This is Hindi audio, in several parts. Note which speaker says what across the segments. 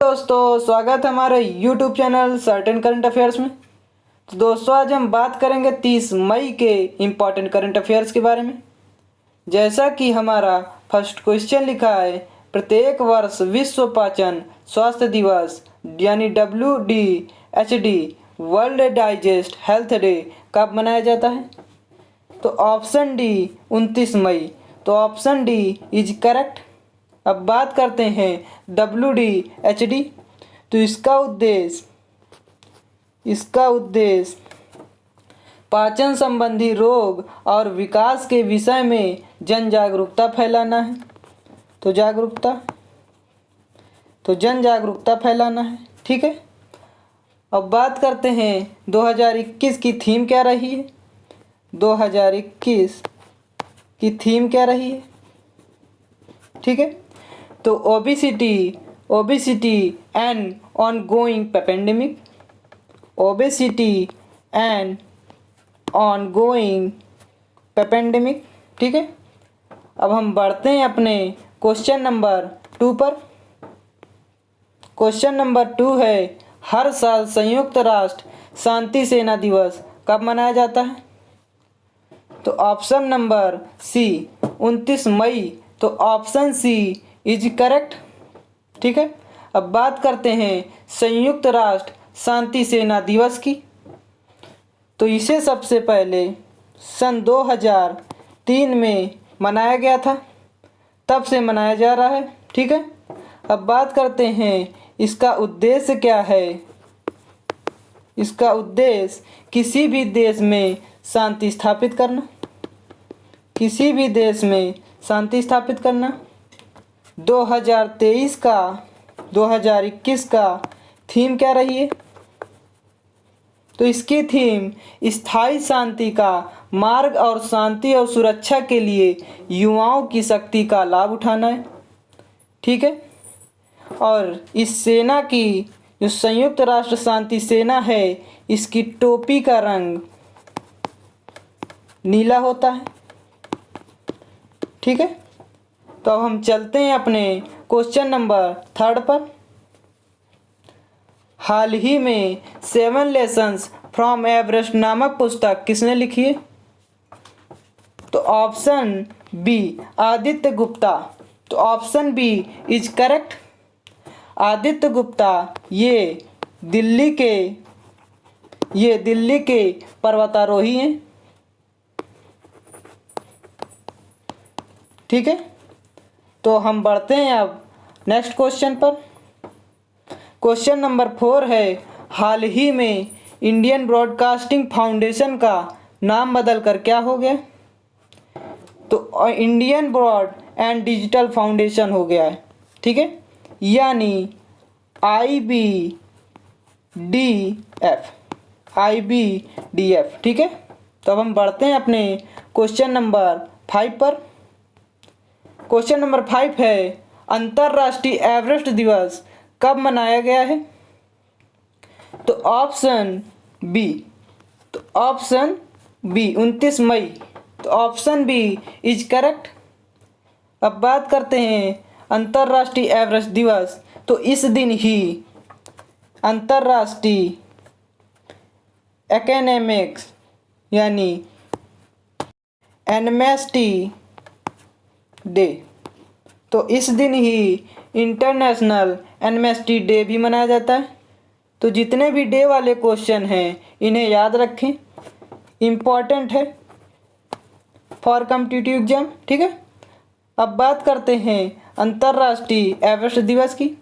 Speaker 1: दोस्तों, स्वागत है हमारे YouTube channel certain current affairs में। तो दोस्तों, आज हम बात करेंगे 30 मई के इम्पॉर्टेंट करंट अफेयर्स के बारे में। जैसा कि हमारा फर्स्ट क्वेश्चन लिखा है, प्रत्येक वर्ष विश्व पाचन स्वास्थ्य दिवस यानी WDHD world digest health day कब मनाया जाता है? तो ऑप्शन डी 29 मई। तो ऑप्शन डी इज करेक्ट। अब बात करते हैं WDHD। तो इसका उद्देश्य पाचन संबंधी रोग और विकास के विषय में जन जागरूकता फैलाना है। तो जन जागरूकता फैलाना है। ठीक है। अब बात करते हैं 2021 की थीम क्या रही है। 2021 की थीम क्या रही है? ठीक है। तो obesity and ongoing pandemic. Obesity and ongoing pandemic. ठीक है। अब हम बढ़ते हैं अपने क्वेश्चन नंबर 2 पर। क्वेश्चन नंबर 2 है, हर साल संयुक्त राष्ट्र शांति सेना दिवस कब मनाया जाता है? तो ऑप्शन नंबर सी 29 मई। तो ऑप्शन सी इज करेक्ट। ठीक है। अब बात करते हैं संयुक्त राष्ट्र शांति सेना दिवस की। तो इसे सबसे पहले सन 2003 में मनाया गया था, तब से मनाया जा रहा है। ठीक है। अब बात करते हैं इसका उद्देश्य क्या है। इसका उद्देश्य किसी भी देश में शांति स्थापित करना। किसी भी देश में शांति स्थापित करना। 2021 का थीम क्या रही है? तो इसकी थीम स्थायी शांति का मार्ग और शांति और सुरक्षा के लिए युवाओं की शक्ति का लाभ उठाना है। ठीक है। और इस सेना की जो संयुक्त राष्ट्र शांति सेना है, इसकी टोपी का रंग नीला होता है। ठीक है। तो अब हम चलते हैं अपने क्वेश्चन नंबर 3 पर। हाल ही में 7 लेसन्स फ्रॉम एवरेस्ट नामक पुस्तक किसने लिखी है? तो ऑप्शन बी आदित्य गुप्ता। तो option B is correct. Aditya Gupta ये दिल्ली के पर्वतारोही हैं। ठीक है। तो हम बढ़ते हैं अब नेक्स्ट क्वेश्चन पर। क्वेश्चन नंबर 4 है, हाल ही में इंडियन ब्रॉडकास्टिंग फाउंडेशन का नाम बदलकर क्या हो गया? तो Indian broad and digital foundation हो गया है। ठीक है। यानी IBDF। ठीक है। तो अब हम बढ़ते हैं अपने क्वेश्चन नंबर 5 पर। क्वेश्चन नंबर 5 है, अंतर्राष्ट्रीय एवरेस्ट दिवस कब मनाया गया है? तो ऑप्शन बी 29 मई। तो ऑप्शन बी इज करेक्ट। अब बात करते हैं अंतर्राष्ट्रीय एवरेस्ट दिवस। तो इस दिन ही अंतर्राष्ट्रीय एकेडमिक्स यानी एनएमएसटी डे। तो इस दिन ही इंटरनेशनल एनएमएसटी डे भी मनाया जाता है। तो जितने भी डे वाले क्वेश्चन हैं, इन्हें याद रखें, इम्पॉर्टेंट है फॉर कॉम्पिटिटिव एग्जाम। ठीक है। अब बात करते हैं अंतर्राष्ट्रीय एवरेस्ट दिवस की।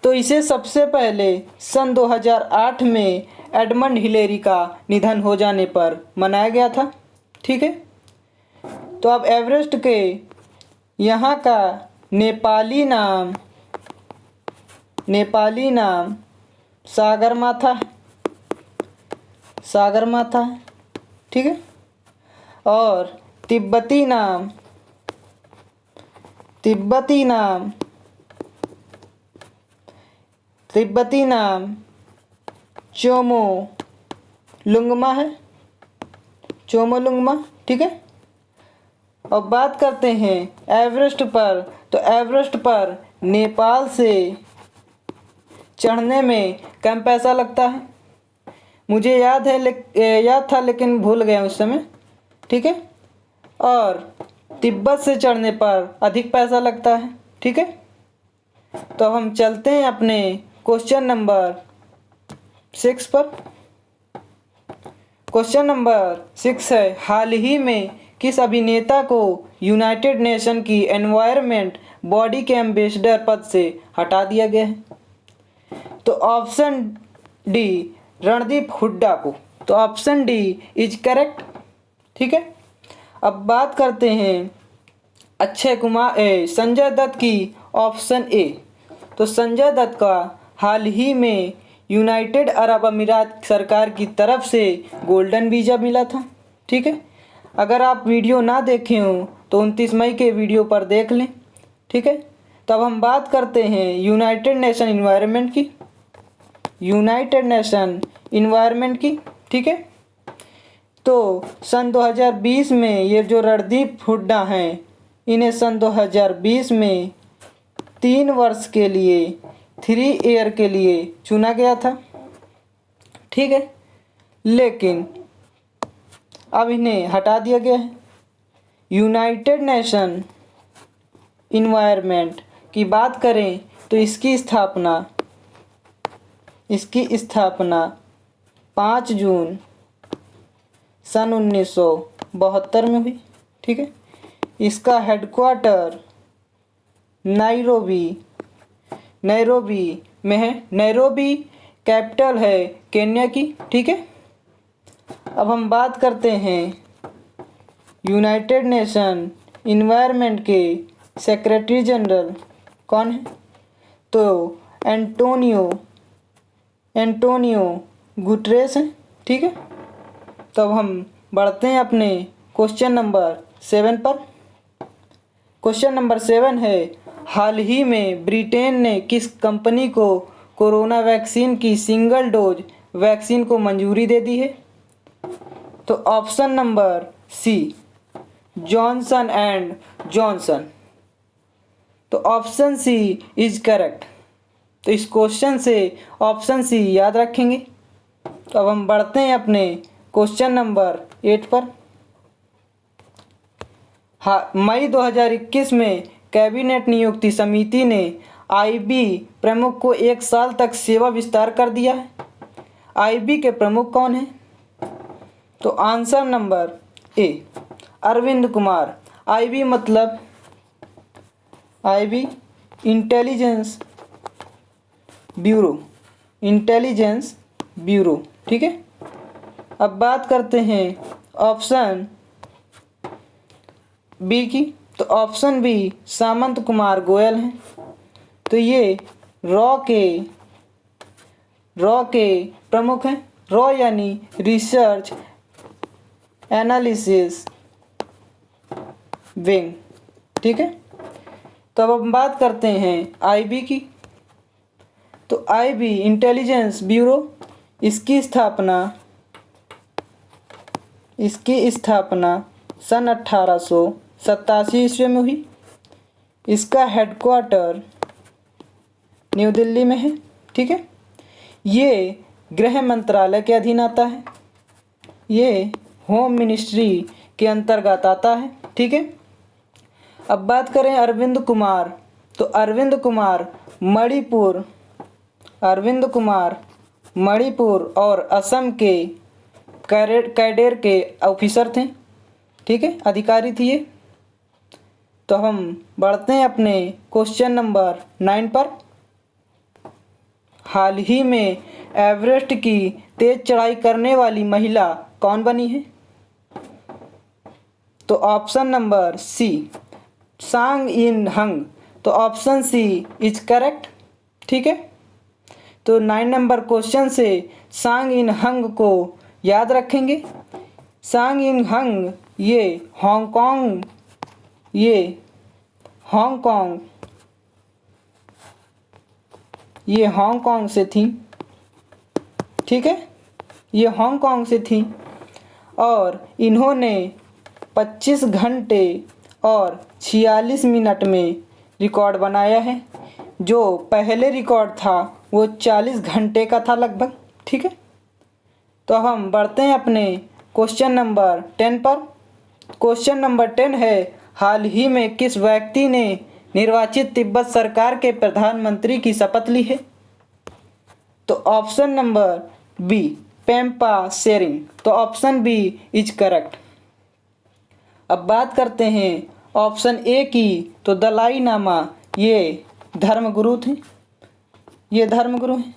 Speaker 1: तो इसे सबसे पहले सन 2008 में एडमंड हिलेरी का निधन हो जाने पर मनाया गया था। ठीक है। तो अब एवरेस्ट के यहाँ का नेपाली नाम सागरमाथा है। ठीक है। और तिब्बती नाम चोमोलुंगमा है। ठीक है। अब बात करते हैं एवरेस्ट पर। तो एवरेस्ट पर नेपाल से चढ़ने में कम पैसा लगता है? मुझे याद था लेकिन भूल गया उस समय, ठीक है। और तिब्बत से चढ़ने पर अधिक पैसा लगता है, ठीक है। तो हम चलते हैं अपने क्वेश्चन नंबर 6 पर। क्वेश्चन नंबर 6 है, हाल ही में किस अभिनेता को यूनाइटेड नेशन की एनवायरनमेंट बॉडी के एम्बेसडर पद से हटा दिया गया है? तो ऑप्शन डी, रणदीप हुड्डा को। तो ऑप्शन डी इज करेक्ट, ठीक है। अब बात करते हैं संजय दत्त की। ऑप्शन ए, तो संजय दत्त का हाल ही में यूनाइटेड अरब अमीरात सरकार की तरफ से गोल्डन वीज़ा मिला था, ठीक है। अगर आप वीडियो ना देखे हो तो 29 मई के वीडियो पर देख लें, ठीक है। तब हम बात करते हैं यूनाइटेड नेशन इन्वायरमेंट की, ठीक है। तो सन 2020 में ये जो रणदीप हुड्डा हैं, इन्हें सन 2020 में 3 वर्ष के लिए 3 ईयर के लिए चुना गया था, ठीक है। लेकिन अब इन्हें हटा दिया गया है। यूनाइटेड नेशन इन्वायरमेंट की बात करें तो इसकी स्थापना 5 जून सन 1972 में हुई, ठीक है। इसका हेडक्वार्टर नैरोबी में है। नैरोबी कैपिटल है केन्या की, ठीक है। अब हम बात करते हैं यूनाइटेड नेशन इन्वायरमेंट के सेक्रेटरी जनरल कौन है? तो एंटोनियो गुटरेस हैं, ठीक है। तो अब हम बढ़ते हैं अपने क्वेश्चन नंबर 7 पर। क्वेश्चन नंबर 7 है, हाल ही में ब्रिटेन ने किस कंपनी को कोरोना वैक्सीन की सिंगल डोज वैक्सीन को मंजूरी दे दी है? तो option number C, Johnson and Johnson. तो ऑप्शन सी इज करेक्ट। तो इस क्वेश्चन से ऑप्शन सी याद रखेंगे। तो अब हम बढ़ते हैं अपने क्वेश्चन नंबर 8 पर। मई 2021 में कैबिनेट नियुक्ति समिति ने आईबी प्रमुख को 1 साल तक सेवा विस्तार कर दिया है। आईबी के प्रमुख कौन हैं? तो answer number A, Arvind Kumar. IB मतलब आईबी इंटेलिजेंस ब्यूरो, ठीक है। अब बात करते हैं ऑप्शन बी की। तो ऑप्शन बी, सामंत कुमार गोयल हैं। तो ये रॉ के प्रमुख हैं। रॉ यानी रिसर्च एनालिसिस विंग, ठीक है। तो अब हम बात करते हैं आईबी की। तो आईबी इंटेलिजेंस ब्यूरो, इसकी स्थापना सन 1887 ईस्वी में हुई। इसका हेडक्वार्टर न्यू दिल्ली में है, ठीक है। ये गृह मंत्रालय के अधीन आता है। ये होम मिनिस्ट्री के अंतर्गत आता है, ठीक है। अब बात करें अरविंद कुमार। तो अरविंद कुमार मणिपुर और असम के कैडर के ऑफिसर थे, ठीक है, अधिकारी थे ये। तो हम बढ़ते हैं अपने क्वेश्चन नंबर 9 पर। हाल ही में एवरेस्ट की तेज चढ़ाई करने वाली महिला कौन बनी है? तो ऑप्शन नंबर सी, सांग इन हंग। तो ऑप्शन सी इज करेक्ट, ठीक है। तो 9 नंबर क्वेश्चन से सांग इन हंग को याद रखेंगे। सांग इन हंग ये हांगकांग से थी, ठीक है। ये हांगकांग से थी और इन्होंने 25 घंटे और 46 मिनट में रिकॉर्ड बनाया है। जो पहले रिकॉर्ड था वो 40 घंटे का था लगभग। ठीक है, तो अब हम बढ़ते हैं अपने क्वेश्चन नंबर 10 पर। क्वेश्चन नंबर 10 है, हाल ही में किस व्यक्ति ने निर्वाचित तिब्बत सरकार के प्रधानमंत्री की शपथ ली है? तो option number B, Pempa Tsering. तो ऑप्शन बी इज करेक्ट। अब बात करते हैं ऑप्शन ए की। तो दलाई लामा ये धर्मगुरु थे, ये धर्मगुरु हैं।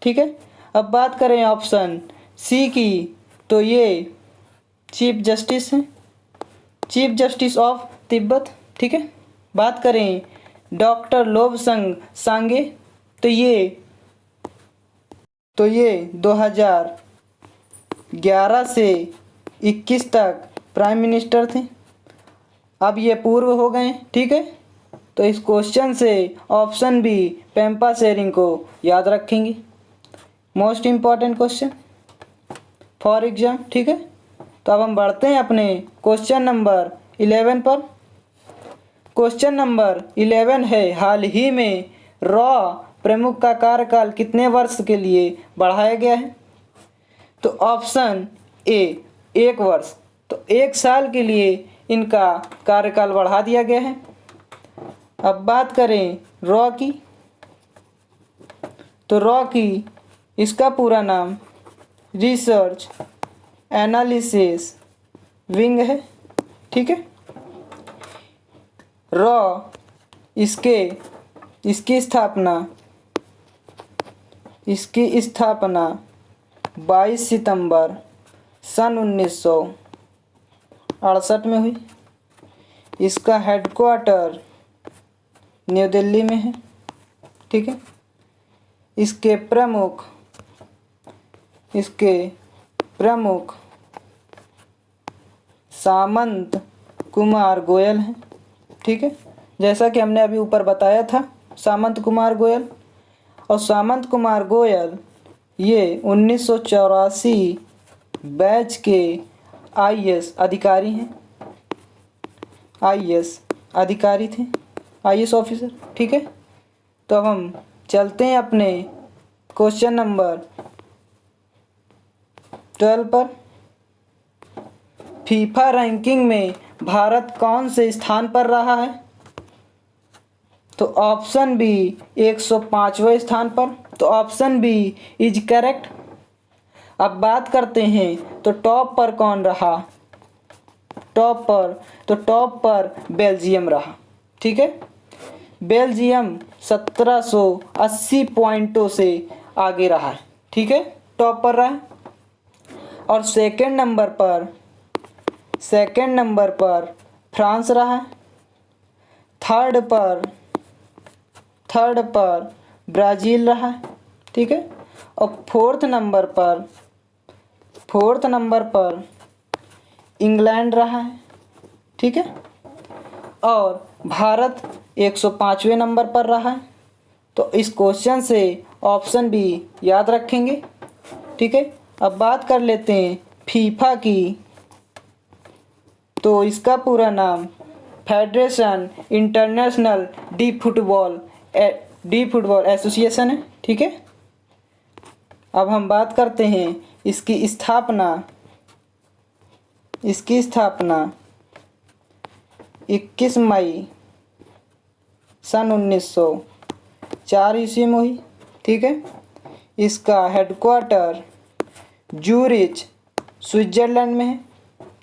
Speaker 1: ठीक है, अब बात करें ऑप्शन सी की। तो ये चीफ जस्टिस हैं, चीफ जस्टिस ऑफ तिब्बत। ठीक है, बात करें डॉक्टर लोबसंग सांगे। तो ये 2011 से 21 तक प्राइम मिनिस्टर थे। अब ये पूर्व हो गए। ठीक है, तो इस क्वेश्चन से ऑप्शन बी पेम्पा शेरिंग को याद रखेंगे। Most important question for exam. ठीक है, तो अब हम बढ़ते हैं अपने क्वेश्चन नंबर 11 पर। क्वेश्चन नंबर 11 है, हाल ही में रॉ प्रमुख का कार्यकाल कितने वर्ष के लिए बढ़ाया गया है? तो ऑप्शन ए 1 वर्ष। तो 1 साल के लिए इनका कार्यकाल बढ़ा दिया गया है। अब बात करें रॉ की। तो रॉ की इसका पूरा नाम रिसर्च एनालिसिस विंग है। ठीक है, रॉ इसकी स्थापना 22 सितंबर सन 1968 में हुई। इसका हेडक्वार्टर न्यू दिल्ली में है। ठीक है, इसके प्रमुख सामंत कुमार गोयल हैं। ठीक है, जैसा कि हमने अभी ऊपर बताया था सामंत कुमार गोयल। और सामंत कुमार गोयल ये 1984 बैच के आईएएस अधिकारी हैं, आईएएस अधिकारी थे, आईएएस ऑफिसर। ठीक है, तो अब हम चलते हैं अपने क्वेश्चन नंबर 12 पर। फीफा रैंकिंग में भारत कौन से स्थान पर रहा है? तो ऑप्शन बी 105वें स्थान पर। तो ऑप्शन बी इज करेक्ट। अब बात करते हैं तो टॉप पर कौन रहा? टॉप पर बेल्जियम रहा। ठीक है, बेल्जियम 1780 पॉइंटों से आगे रहा है। ठीक है, टॉप पर रहा। और सेकंड नंबर पर फ्रांस रहा। थर्ड पर ब्राज़ील रहा। ठीक है, और फोर्थ नंबर पर इंग्लैंड रहा है। ठीक है, और भारत 105वें नंबर पर रहा है। तो इस क्वेश्चन से ऑप्शन बी याद रखेंगे। ठीक है, अब बात कर लेते हैं फीफा की। तो इसका पूरा नाम federation international D football association है। ठीक है, अब हम बात करते हैं इसकी स्थापना 21 मई सन 1904 ईस्वी में हुई। ठीक है, इसका हेडक्वार्टर ज्यूरिच स्विट्जरलैंड में है।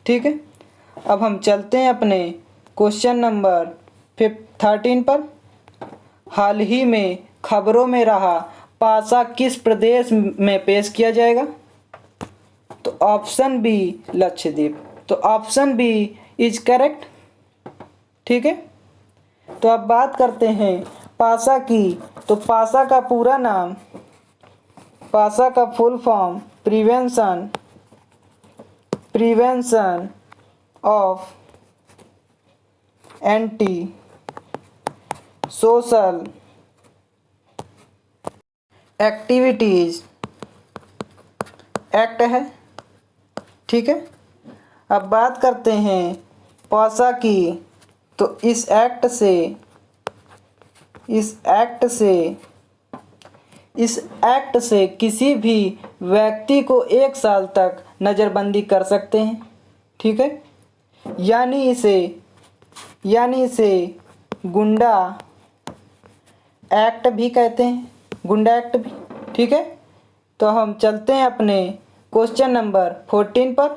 Speaker 1: ठीक है, अब हम चलते हैं अपने क्वेश्चन नंबर 13 पर। हाल ही में खबरों में रहा पासा किस प्रदेश में पेश किया जाएगा? तो ऑप्शन बी लक्षद्वीप। तो ऑप्शन बी इज करेक्ट। ठीक है, तो अब बात करते हैं पासा की। तो पासा का पूरा नाम, पासा का full form prevention of anti social activities act है। ठीक है, अब बात करते हैं पासा की। तो इस एक्ट से इस एक्ट से किसी भी व्यक्ति को 1 साल तक नज़रबंदी कर सकते हैं। ठीक है, यानी इसे गुंडा एक्ट भी कहते हैं, गुंडा एक्ट भी। ठीक है, तो हम चलते हैं अपने क्वेश्चन नंबर 14 पर।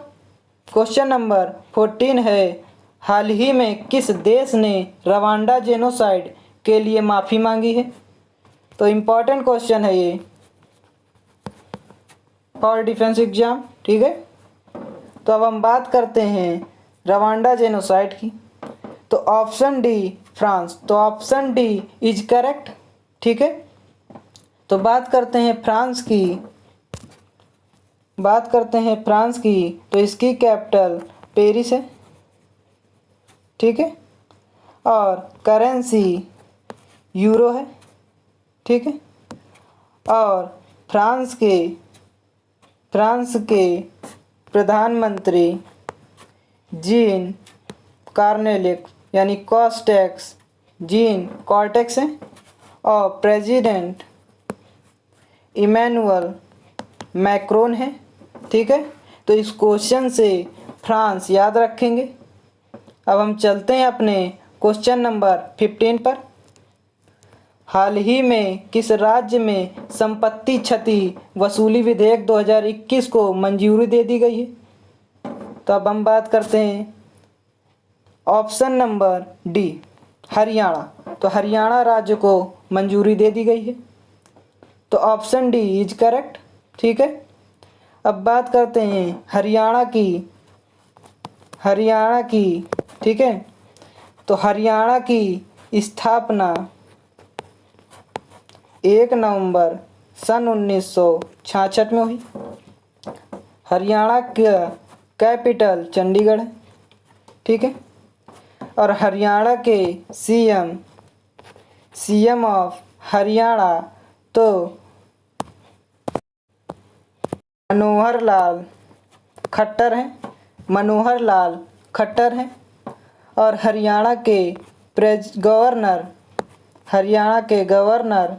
Speaker 1: क्वेश्चन नंबर 14 है, हाल ही में किस देश ने रवांडा जेनोसाइड के लिए माफ़ी मांगी है? तो इम्पॉर्टेंट क्वेश्चन है ये फॉर डिफेंस एग्जाम। ठीक है, तो अब हम बात करते हैं रवांडा जेनोसाइड की। तो ऑप्शन डी फ्रांस, तो ऑप्शन डी इज करेक्ट। ठीक है, तो बात करते हैं फ्रांस की, तो इसकी कैपिटल पेरिस है। ठीक है, और करेंसी यूरो है। ठीक है, और फ्रांस के प्रधानमंत्री जीन कार्नेलिक यानी जीन कॉर्टेक्स हैं, और प्रेसिडेंट इमैनुअल मैक्रोन है। ठीक है, तो इस क्वेश्चन से फ्रांस याद रखेंगे। अब हम चलते हैं अपने क्वेश्चन नंबर 15 पर। हाल ही में किस राज्य में संपत्ति क्षति वसूली विधेयक 2021 को मंजूरी दे दी गई है? तो अब हम बात करते हैं ऑप्शन नंबर डी हरियाणा, तो हरियाणा राज्य को मंजूरी दे दी गई है, तो ऑप्शन डी इज करेक्ट। ठीक है, अब बात करते हैं हरियाणा की। ठीक है, तो हरियाणा की स्थापना 1 नवंबर सन 1966 में हुई। हरियाणा का कैपिटल चंडीगढ़ है। ठीक है, और हरियाणा के सीएम ऑफ हरियाणा तो मनोहर लाल खट्टर हैं, और हरियाणा के गवर्नर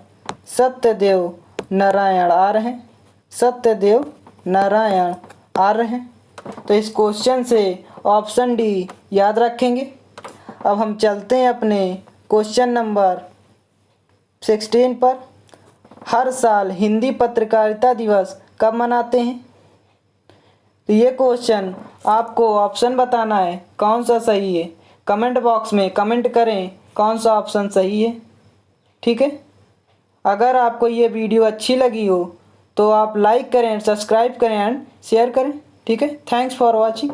Speaker 1: सत्यदेव नारायण आर्य हैं। तो इस क्वेश्चन से ऑप्शन डी याद रखेंगे। अब हम चलते हैं अपने क्वेश्चन नंबर 16 पर। हर साल हिंदी पत्रकारिता दिवस कब मनाते हैं? तो ये क्वेश्चन आपको ऑप्शन बताना है कौन सा सही है। कमेंट बॉक्स में कमेंट करें कौन सा ऑप्शन सही है। ठीक है, अगर आपको ये वीडियो अच्छी लगी हो तो आप लाइक करें, सब्सक्राइब करें एंड शेयर करें। ठीक है, थैंक्स फॉर वॉचिंग।